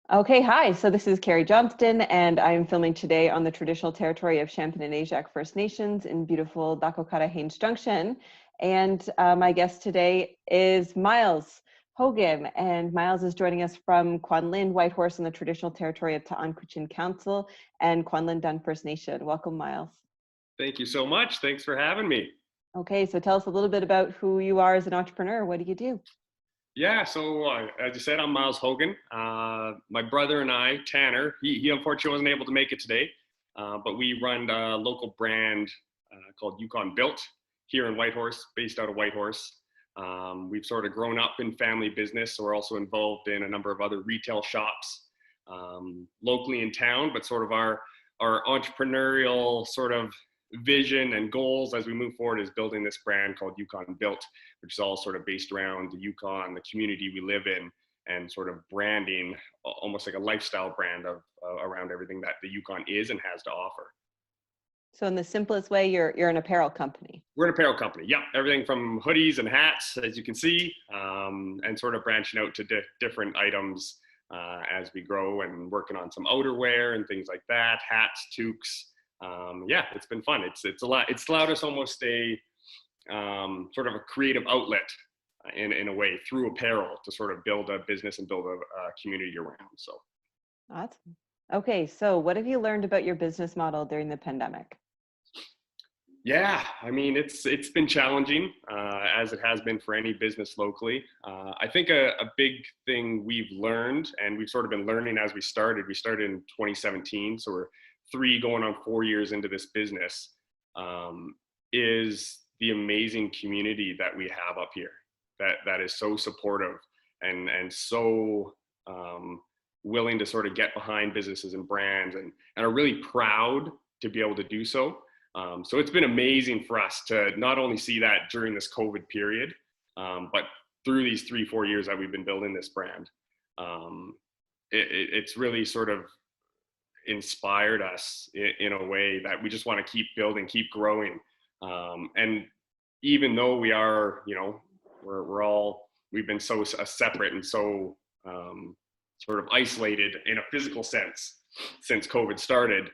Okay, hi. So this is Carrie Johnston, and I'm filming today on the traditional territory of Champagnat First Nations in beautiful Dakota Haines Junction. And my guest today is Myles Hougen, and Myles is joining us from Kwanlin Whitehorse on the traditional territory of Ta'anquichin Council and Kwanlin Dun First Nation. Welcome, Myles. Thank you so much. Thanks for having me. Okay, so tell us a little bit about who you are as an entrepreneur. What do you do? Yeah, so as you said, I'm Myles Hougen. My brother and I, Tanner, he unfortunately wasn't able to make it today, but we run a local brand called Yukon Built here in Whitehorse, based out of Whitehorse. We've sort of grown up in family business, so we're also involved in a number of other retail shops locally in town, but sort of our entrepreneurial sort of vision and goals as we move forward is building this brand called Yukon Built, which is all sort of based around the Yukon, the community we live in, and sort of branding almost like a lifestyle brand of around everything that the Yukon is and has to offer. So in the simplest way, you're an apparel company. We're an apparel company. Yeah, everything from hoodies and hats, as you can see, and sort of branching out to different items as we grow and working on some outerwear and things like that, hats, toques. Yeah, it's been fun. It's allowed us almost a sort of a creative outlet in a way through apparel to sort of build a business and build a community around. So Awesome. Okay, so what have you learned about your business model during the pandemic? yeah, I mean it's been challenging as it has been for any business locally. I think a big thing we've learned, and we've sort of been learning as we started. We started in 2017, so we're 3 going on 4 years into this business, is the amazing community that we have up here that is so supportive and so willing to sort of get behind businesses and brands and are really proud to be able to do so. So it's been amazing for us to not only see that during this COVID period, but through these 3-4 years that we've been building this brand. It's really sort of inspired us in a way that we just want to keep building, keep growing. And even though we are, we've been so separate and so sort of isolated in a physical sense since COVID started,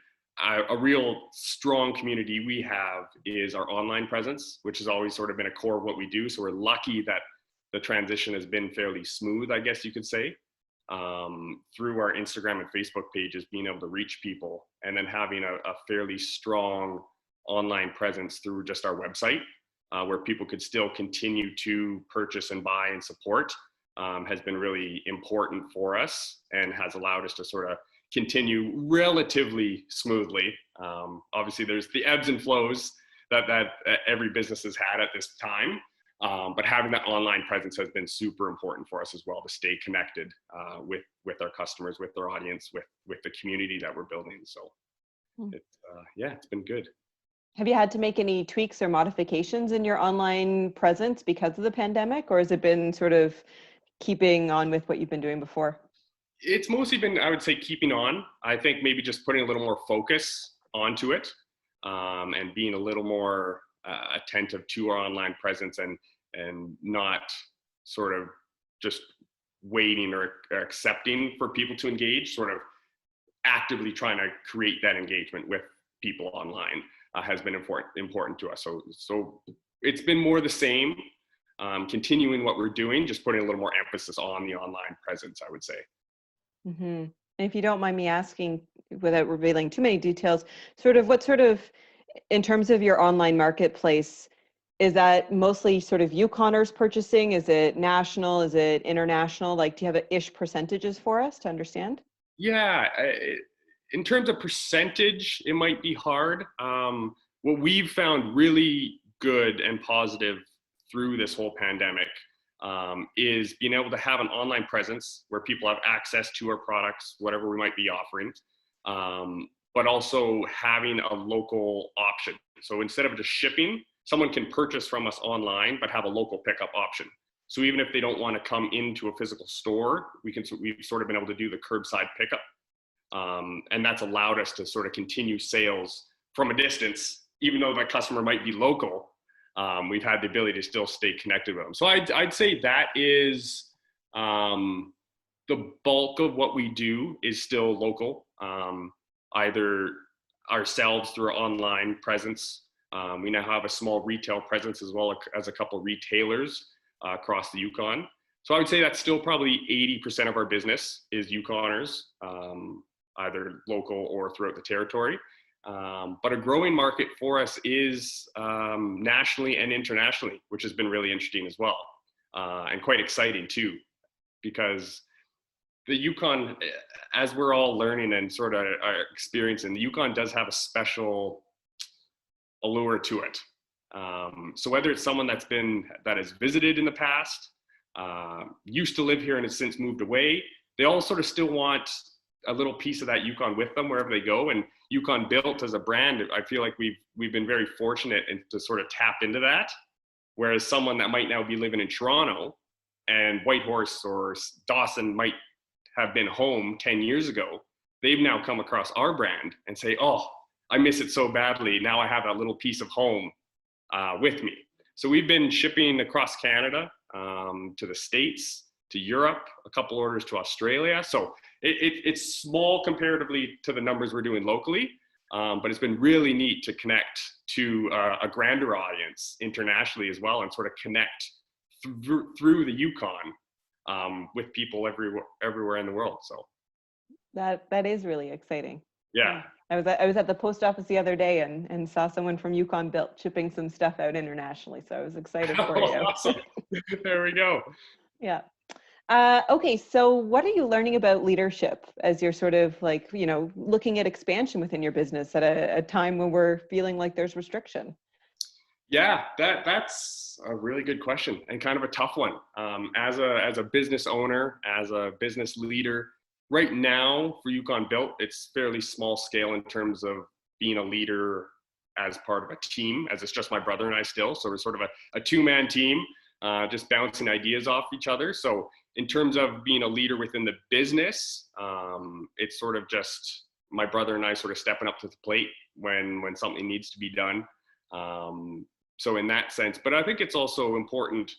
a real strong community we have is our online presence, which has always sort of been a core of what we do. So we're lucky that the transition has been fairly smooth, I guess you could say. Through our Instagram and Facebook pages, being able to reach people, and then having a fairly strong online presence through just our website, where people could still continue to purchase and buy and support, has been really important for us and has allowed us to sort of continue relatively smoothly. Obviously, there's the ebbs and flows that every business has had at this time. But having that online presence has been super important for us as well, to stay connected with our customers, with their audience, with the community that we're building. So it's been good. Have you had to make any tweaks or modifications in your online presence because of the pandemic, or has it been sort of keeping on with what you've been doing before? It's mostly been, I would say, keeping on. I think maybe just putting a little more focus onto it, and being a little more attentive to our online presence and not sort of just waiting or accepting for people to engage, sort of actively trying to create that engagement with people online has been important to us. So it's been more the same, continuing what we're doing, just putting a little more emphasis on the online presence, I would say. Mm-hmm. And if you don't mind me asking, without revealing too many details, what sort of, in terms of your online marketplace, is that mostly sort of Yukoners purchasing? Is it national? Is it international? Like, do you have ish percentages for us to understand? Yeah, in terms of percentage, it might be hard. What we've found really good and positive through this whole pandemic is being able to have an online presence where people have access to our products, whatever we might be offering, but also having a local option. So instead of just shipping, someone can purchase from us online, but have a local pickup option. So even if they don't want to come into a physical store, we've sort of been able to do the curbside pickup. And that's allowed us to sort of continue sales from a distance, even though the customer might be local. We've had the ability to still stay connected with them. So I'd say that is the bulk of what we do is still local, either ourselves through our online presence. We now have a small retail presence as well as a couple of retailers across the Yukon. So I would say that's still probably 80% of our business is Yukoners, either local or throughout the territory. But a growing market for us is nationally and internationally, which has been really interesting as well, and quite exciting too, because the Yukon, as we're all learning and sort of are experiencing, the Yukon does have a special allure to it. So whether it's someone that has visited in the past, used to live here and has since moved away, they all sort of still want a little piece of that Yukon with them wherever they go. And Yukon Built as a brand, I feel like we've been very fortunate to sort of tap into that. Whereas someone that might now be living in Toronto and Whitehorse or Dawson might have been home 10 years ago, they've now come across our brand and say, oh, I miss it so badly. Now I have a little piece of home with me. So we've been shipping across Canada, to the States, to Europe, a couple orders to Australia. So it's small comparatively to the numbers we're doing locally, but it's been really neat to connect to a grander audience internationally as well, and sort of connect through the Yukon with people everywhere in the world. So that is really exciting. Yeah. I was at the post office the other day and saw someone from Yukon Built shipping some stuff out internationally. So I was excited for you. Awesome. There we go. Yeah. Okay. So what are you learning about leadership as you're sort of like, looking at expansion within your business at a time when we're feeling like there's restriction? Yeah, that's a really good question and kind of a tough one. As a business owner, as a business leader, right now for Yukon Built, it's fairly small scale in terms of being a leader as part of a team, as it's just my brother and I still. So we're sort of a two-man team, just bouncing ideas off each other. So in terms of being a leader within the business, it's sort of just my brother and I sort of stepping up to the plate when something needs to be done. So in that sense, but I think it's also important,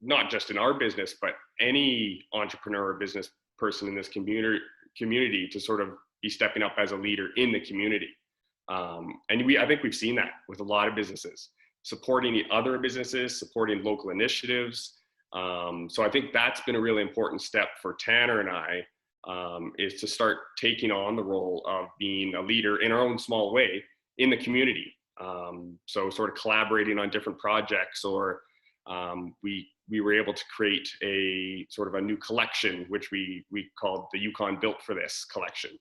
not just in our business, but any entrepreneur or business person in this community to sort of be stepping up as a leader in the community. And I think we've seen that with a lot of businesses, supporting the other businesses, supporting local initiatives. So I think that's been a really important step for Tanner and I, is to start taking on the role of being a leader in our own small way in the community. So sort of collaborating on different projects, or we were able to create a sort of a new collection, which we called the Yukon Built for This collection,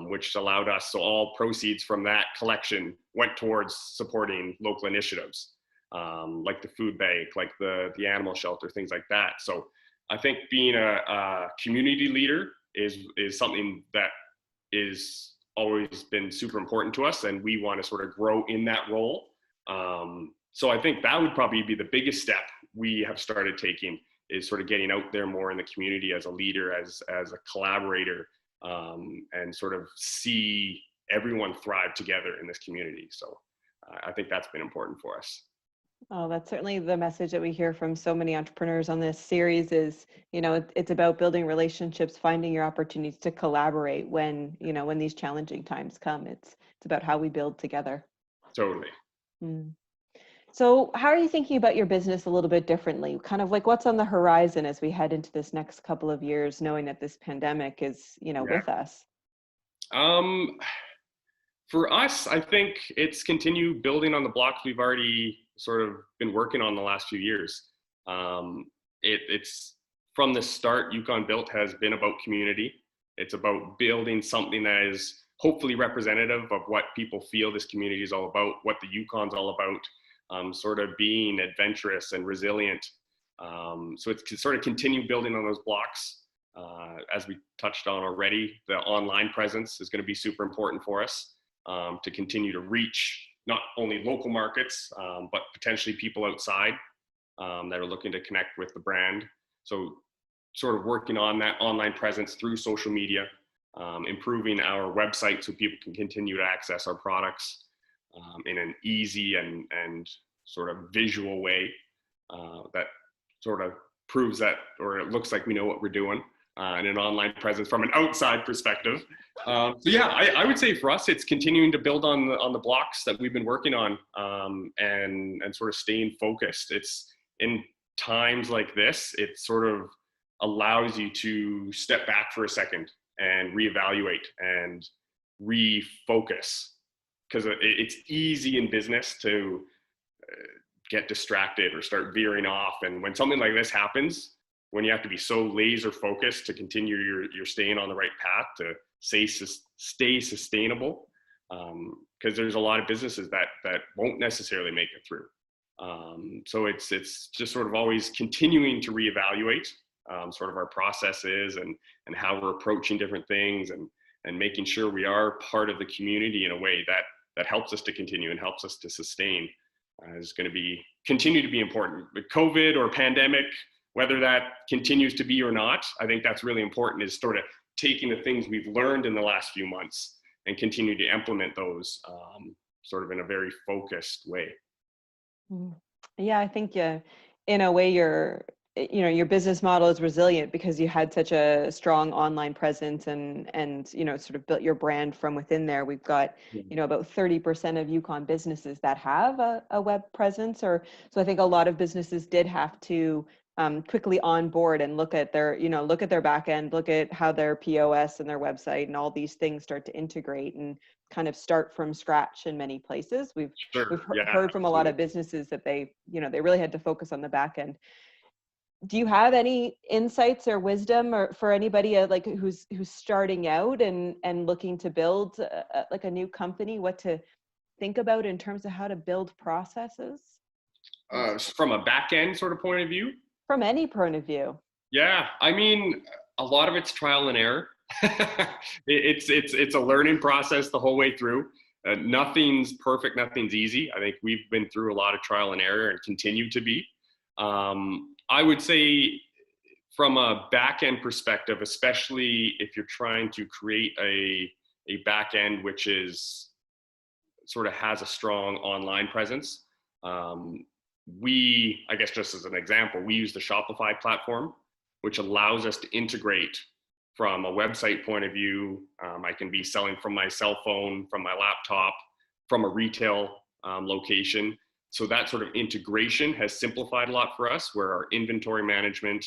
which allowed us, so all proceeds from that collection went towards supporting local initiatives, like the food bank, like the animal shelter, things like that. So I think being a community leader is something that is always been super important to us, and we want to sort of grow in that role. So I think that would probably be the biggest step we have started taking, is sort of getting out there more in the community as a leader, as a collaborator, and sort of see everyone thrive together in this community. So I think that's been important for us. Oh, that's certainly the message that we hear from so many entrepreneurs on this series is, it's about building relationships, finding your opportunities to collaborate when these challenging times come. It's about how we build together. Totally. Mm. So how are you thinking about your business a little bit differently? Kind of like what's on the horizon as we head into this next couple of years, knowing that this pandemic is, with us? For us, I think it's continue building on the blocks we've already sort of been working on the last few years. It's from the start, Yukon Built has been about community. It's about building something that is hopefully representative of what people feel this community is all about, what the Yukon's all about. Sort of being adventurous and resilient. So it's sort of continue building on those blocks. As we touched on already, the online presence is going to be super important for us, to continue to reach not only local markets, but potentially people outside that are looking to connect with the brand. So sort of working on that online presence through social media, improving our website so people can continue to access our products in an easy and sort of visual way that sort of proves that, or it looks like we know what we're doing. and an online presence from an outside perspective. So yeah, I would say for us, it's continuing to build on the blocks that we've been working on, and sort of staying focused. It's in times like this, it sort of allows you to step back for a second and reevaluate and refocus, because it's easy in business to get distracted or start veering off. And when something like this happens, when you have to be so laser focused to continue your staying on the right path to stay sustainable, because there's a lot of businesses that won't necessarily make it through. So it's just sort of always continuing to reevaluate sort of our processes and how we're approaching different things, and making sure we are part of the community in a way that helps us to continue and helps us to sustain, is going to continue to be important. With COVID or pandemic, whether that continues to be or not, I think that's really important, is sort of taking the things we've learned in the last few months and continue to implement those sort of in a very focused way. Yeah, I think in a way your business model is resilient because you had such a strong online presence and sort of built your brand from within there. We've got about 30% of Yukon businesses that have a web presence, so I think a lot of businesses did have to quickly onboard and look at their back end, look at how their POS and their website and all these things start to integrate and kind of start from scratch in many places. We've heard from a lot of businesses that they really had to focus on the back end. Do you have any insights or wisdom or for anybody like who's starting out and looking to build like a new company, what to think about in terms of how to build processes? From a back end sort of point of view? From any point of view. Yeah, I mean, a lot of it's trial and error. It's a learning process the whole way through. Nothing's perfect, nothing's easy. I think we've been through a lot of trial and error and continue to be. I would say from a back end perspective, especially if you're trying to create a back end which is sort of has a strong online presence. I guess just as an example, we use the Shopify platform, which allows us to integrate from a website point of view. I can be selling from my cell phone, from my laptop, from a retail location. So that sort of integration has simplified a lot for us, where our inventory management,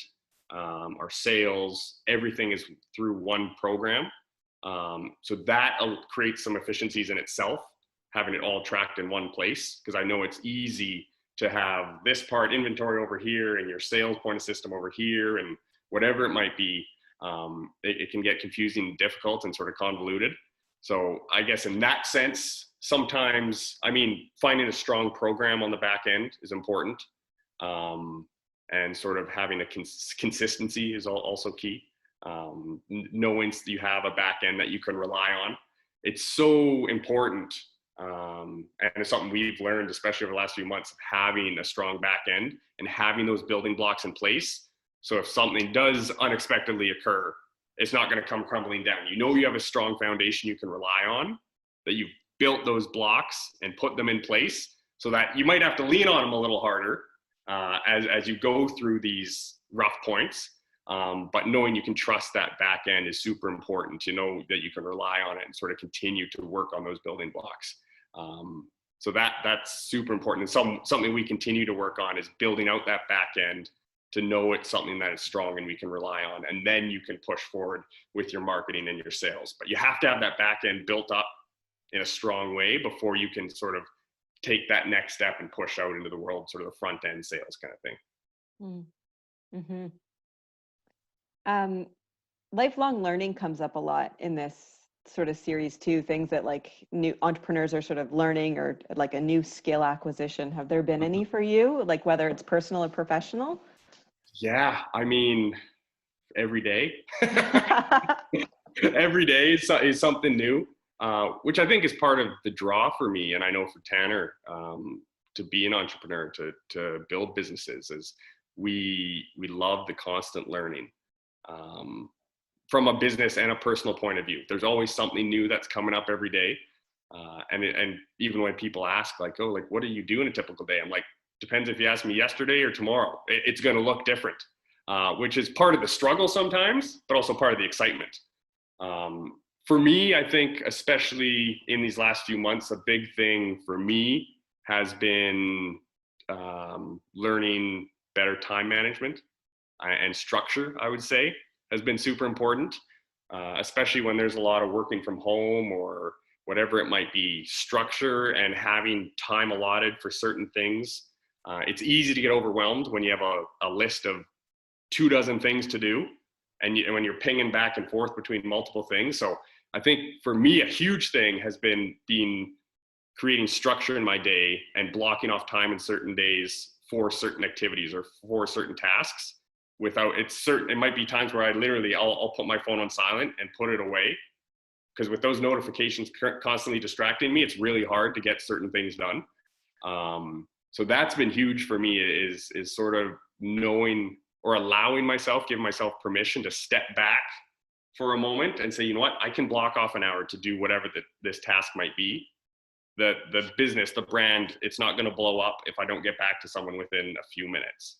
our sales, everything is through one program. So that creates some efficiencies in itself, having it all tracked in one place, because I know it's easy to have this part inventory over here and your sales point of system over here and whatever it might be. It can get confusing and difficult and sort of convoluted. So I guess in that sense, sometimes, finding a strong program on the back end is important. And sort of having a consistency is also key. Knowing you have a back end that you can rely on. It's so important. And it's something we've learned, especially over the last few months, of having a strong back end and having those building blocks in place. So if something does unexpectedly occur, it's not going to come crumbling down. You have a strong foundation you can rely on, that you've built those blocks and put them in place, so that you might have to lean on them a little harder as you go through these rough points. But knowing you can trust that back end is super important, to know that you can rely on it and sort of continue to work on those building blocks. So that's super important. And something we continue to work on is building out that back end to know it's something that is strong and we can rely on. And then you can push forward with your marketing and your sales. But you have to have that back end built up in a strong way before you can sort of take that next step and push out into the world, sort of the front end sales kind of thing. Mm-hmm. Lifelong learning comes up a lot in this sort of series too, things that like new entrepreneurs are sort of learning, or like a new skill acquisition. Have there been any for you, like whether it's personal or professional? Yeah, every day. Every day is something new, which I think is part of the draw for me, and I know for Tanner, to be an entrepreneur, to build businesses, is we love the constant learning. From a business and a personal point of view, there's always something new that's coming up every day. And even when people ask what do you do in a typical day? I'm like, depends if you ask me yesterday or tomorrow. It's going to look different. which is part of the struggle sometimes, but also part of the excitement. For me, I think, especially in these last few months, a big thing for me has been learning better time management and structure, I would say, has been super important, especially when there's a lot of working from home or whatever it might be. Structure and having time allotted for certain things. It's easy to get overwhelmed when you have a list of 24 things to do, and when you're pinging back and forth between multiple things. So I think for me, a huge thing has been creating structure in my day and blocking off time in certain days for certain activities or for certain tasks. It might be times where I'll put my phone on silent and put it away, because with those notifications constantly distracting me, it's really hard to get certain things done. So that's been huge for me, is sort of knowing or allowing myself, giving myself permission to step back for a moment and say, you know what, I can block off an hour to do whatever this task might be. The business, the brand, it's not going to blow up if I don't get back to someone within a few minutes.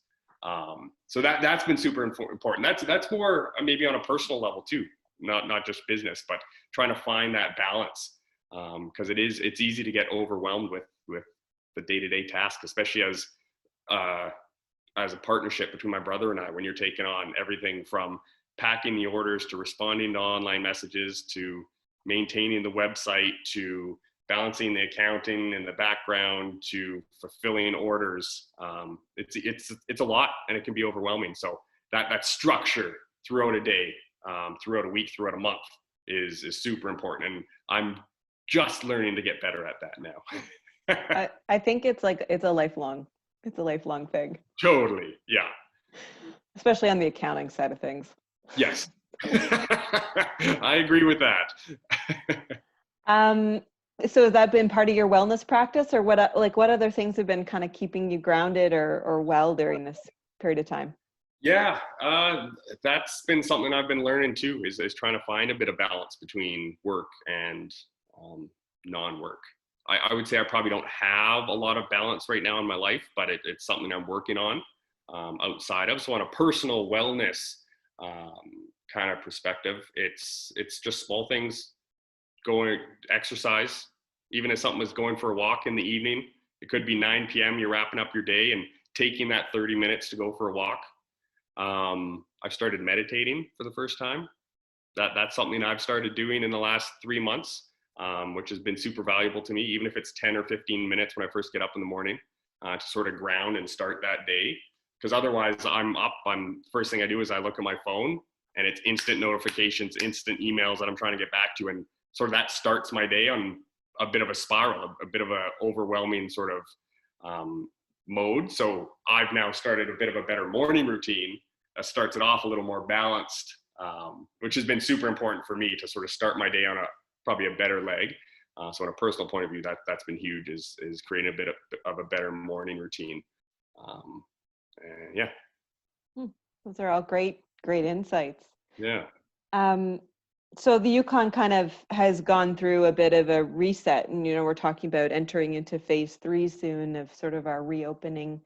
So that's been super important. That's more maybe on a personal level too, not just business, but trying to find that balance, because it's easy to get overwhelmed with the day-to-day task, especially as a partnership between my brother and I, when you're taking on everything from packing the orders to responding to online messages to maintaining the website to balancing the accounting in the background to fulfilling orders. It's a lot, and it can be overwhelming. So that structure throughout a day, throughout a week, throughout a month is super important. And I'm just learning to get better at that now. I think it's a lifelong thing. Totally. Yeah. Especially on the accounting side of things. Yes. I agree with that. So has that been part of your wellness practice, or what other things have been kind of keeping you grounded or well during this period of time? Yeah, that's been something I've been learning too, is trying to find a bit of balance between work and non-work. I would say I probably don't have a lot of balance right now in my life, but it's something I'm working on outside of. So on a personal wellness kind of perspective, it's just small things. Going exercise, even if something is going for a walk in the evening. It could be 9 p.m. You're wrapping up your day and taking that 30 minutes to go for a walk. I've started meditating for the first time. That's something I've started doing in the last 3 months, which has been super valuable to me, even if it's 10 or 15 minutes when I first get up in the morning, to sort of ground and start that day. Because otherwise first thing I do is I look at my phone and it's instant notifications, instant emails that I'm trying to get back to. And sort of that starts my day on a bit of a spiral, a bit of a overwhelming sort of mode. So I've now started a bit of a better morning routine that starts it off a little more balanced, which has been super important for me to sort of start my day on probably a better leg. So on a personal point of view, that's been huge, is creating a bit of a better morning routine. Yeah. Those are all great insights. Yeah. So the Yukon kind of has gone through a bit of a reset, and we're talking about entering into phase 3 soon of sort of our reopening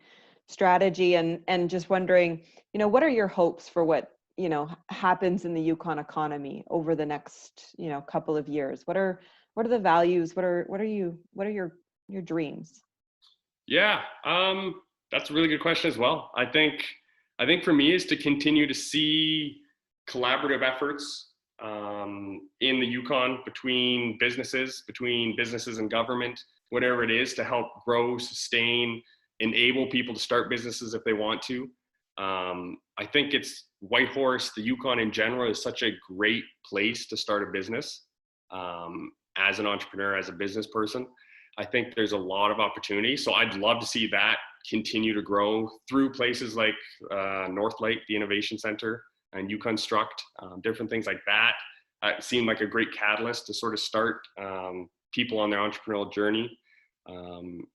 strategy, and just wondering, what are your hopes for what happens in the Yukon economy over the next couple of years? What are the values? What are your dreams? Yeah, that's a really good question as well. I think for me is to continue to see collaborative efforts in the Yukon between businesses and government, whatever it is, to help grow, sustain, enable people to start businesses if they want to. I think it's Whitehorse, the Yukon in general, is such a great place to start a business as an entrepreneur, as a business person. I think there's a lot of opportunity. So I'd love to see that continue to grow through places like North Lake, the Innovation Center, and Yukon Struct, different things like that. Seem like a great catalyst to sort of start people on their entrepreneurial journey.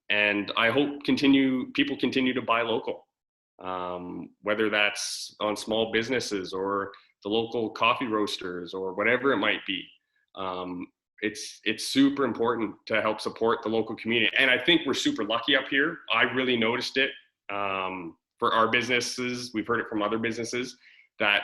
And I hope people continue to buy local, whether that's on small businesses or the local coffee roasters or whatever it might be. It's super important to help support the local community. And I think we're super lucky up here. I really noticed it for our businesses, we've heard it from other businesses, that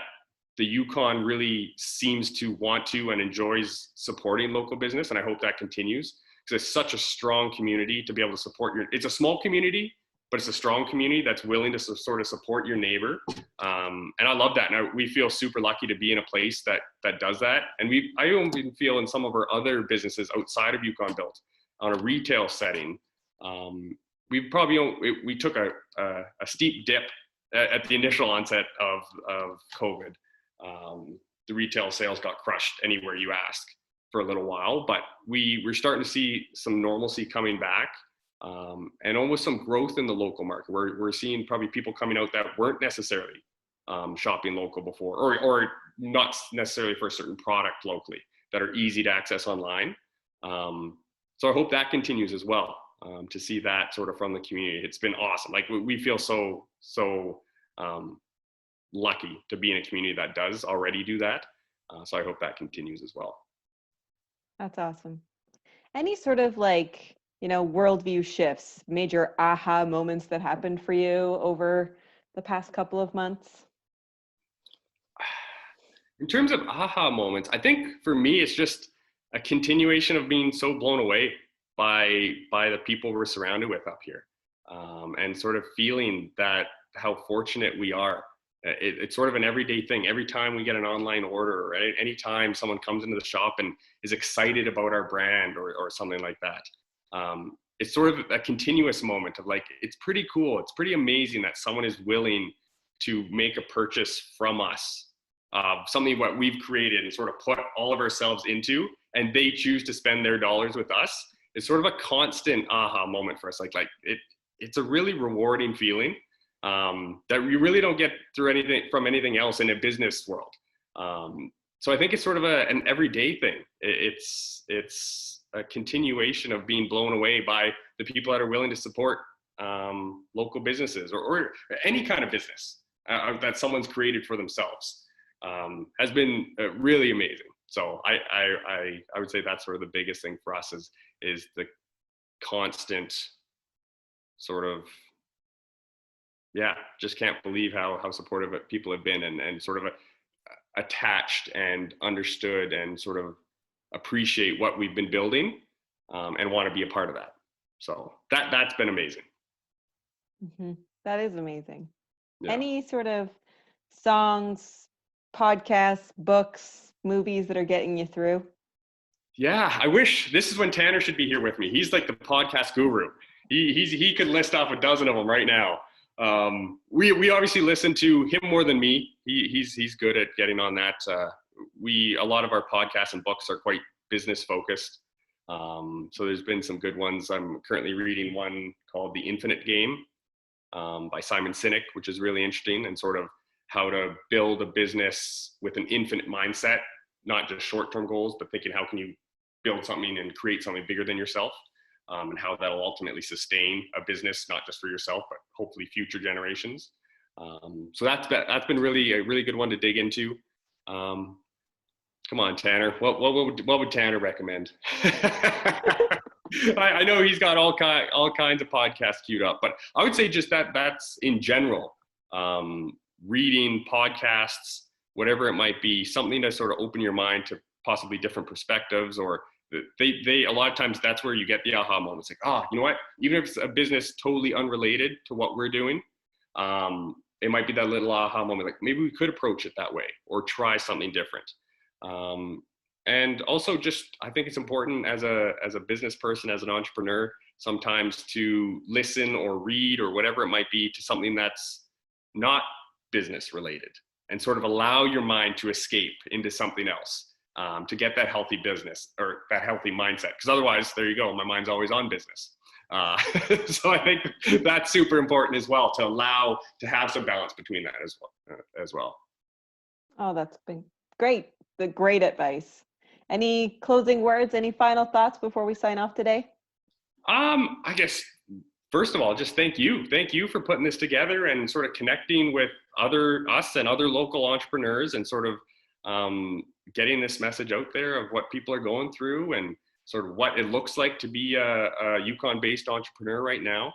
the Yukon really seems to want to and enjoys supporting local business. And I hope that continues, because it's such a strong community to be able to support it's a small community, but it's a strong community that's willing to sort of support your neighbor. And I love that. And we feel super lucky to be in a place that does that. And I even feel in some of our other businesses outside of Yukon Built, on a retail setting, we took a steep dip at the initial onset of COVID. The retail sales got crushed anywhere you ask for a little while, but we're starting to see some normalcy coming back. And almost some growth in the local market. We're seeing probably people coming out that weren't necessarily shopping local before, or not necessarily for a certain product locally, that are easy to access online. So I hope that continues as well, to see that sort of from the community. It's been awesome. Like, we feel so lucky to be in a community that does already do that. So I hope that continues as well. That's awesome. Any sort of worldview shifts, major aha moments that happened for you over the past couple of months? In terms of aha moments, I think for me, it's just a continuation of being so blown away by the people we're surrounded with up here, and sort of feeling that how fortunate we are. It's sort of an everyday thing. Every time we get an online order, or any time someone comes into the shop and is excited about our brand or something like that, it's sort of a continuous moment of it's pretty cool. It's pretty amazing that someone is willing to make a purchase from us, something what we've created and sort of put all of ourselves into, and they choose to spend their dollars with us. It's sort of a constant aha moment for us. It's a really rewarding feeling that we really don't get through anything else in a business world. So I think it's sort of an everyday thing. It's a continuation of being blown away by the people that are willing to support local businesses or any kind of business that someone's created for themselves. Has been really amazing. So I would say that's sort of the biggest thing for us is the constant sort of, just can't believe how supportive people have been and sort of attached and understood and sort of appreciate what we've been building, and want to be a part of that. So that's been amazing. Mm-hmm. That is amazing. Yeah. Any sort of songs, podcasts, books, movies that are getting you through? Yeah, I wish. This is when Tanner should be here with me. He's like the podcast guru. He could list off a dozen of them right now. We obviously listen to him more than me. He's good at getting on that. A lot of our podcasts and books are quite business focused. So there's been some good ones. I'm currently reading one called The Infinite Game, by Simon Sinek, which is really interesting, and sort of how to build a business with an infinite mindset, not just short-term goals, but thinking how can you build something and create something bigger than yourself, and how that'll ultimately sustain a business, not just for yourself, but hopefully future generations. So that's been really a really good one to dig into. Come on, Tanner. What would Tanner recommend? I know he's got all kinds of podcasts queued up, but I would say just that's in general, reading podcasts, whatever it might be, something to sort of open your mind to possibly different perspectives, or they a lot of times that's where you get the aha moments. You know what? Even if it's a business totally unrelated to what we're doing, it might be that little aha moment. Maybe we could approach it that way or try something different. And also I think it's important as a business person, as an entrepreneur, sometimes to listen or read or whatever it might be to something that's not business related, and sort of allow your mind to escape into something else, to get that healthy business or that healthy mindset. Because otherwise, there you go, my mind's always on business. So I think that's super important as well, to have some balance between that as well. Oh, that's been great. The great advice. Any closing words, any final thoughts before we sign off today? I guess, first of all, just thank you. Thank you for putting this together and sort of connecting with us and other local entrepreneurs, and sort of getting this message out there of what people are going through and sort of what it looks like to be a Yukon-based entrepreneur right now.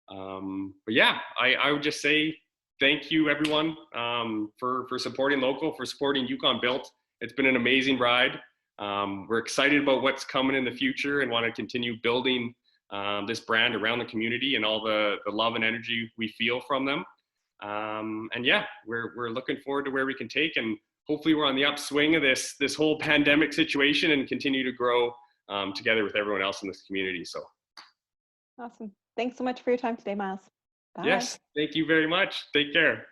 But yeah, I would just say thank you everyone for supporting local, for supporting Yukon Built. It's been an amazing ride. We're excited about what's coming in the future and want to continue building this brand around the community and all the love and energy we feel from them. And yeah, we're looking forward to where we can take, and hopefully we're on the upswing of this whole pandemic situation and continue to grow together with everyone else in this community. So Awesome. Thanks so much for your time today, Myles. Bye. yes, thank you very much. Take care.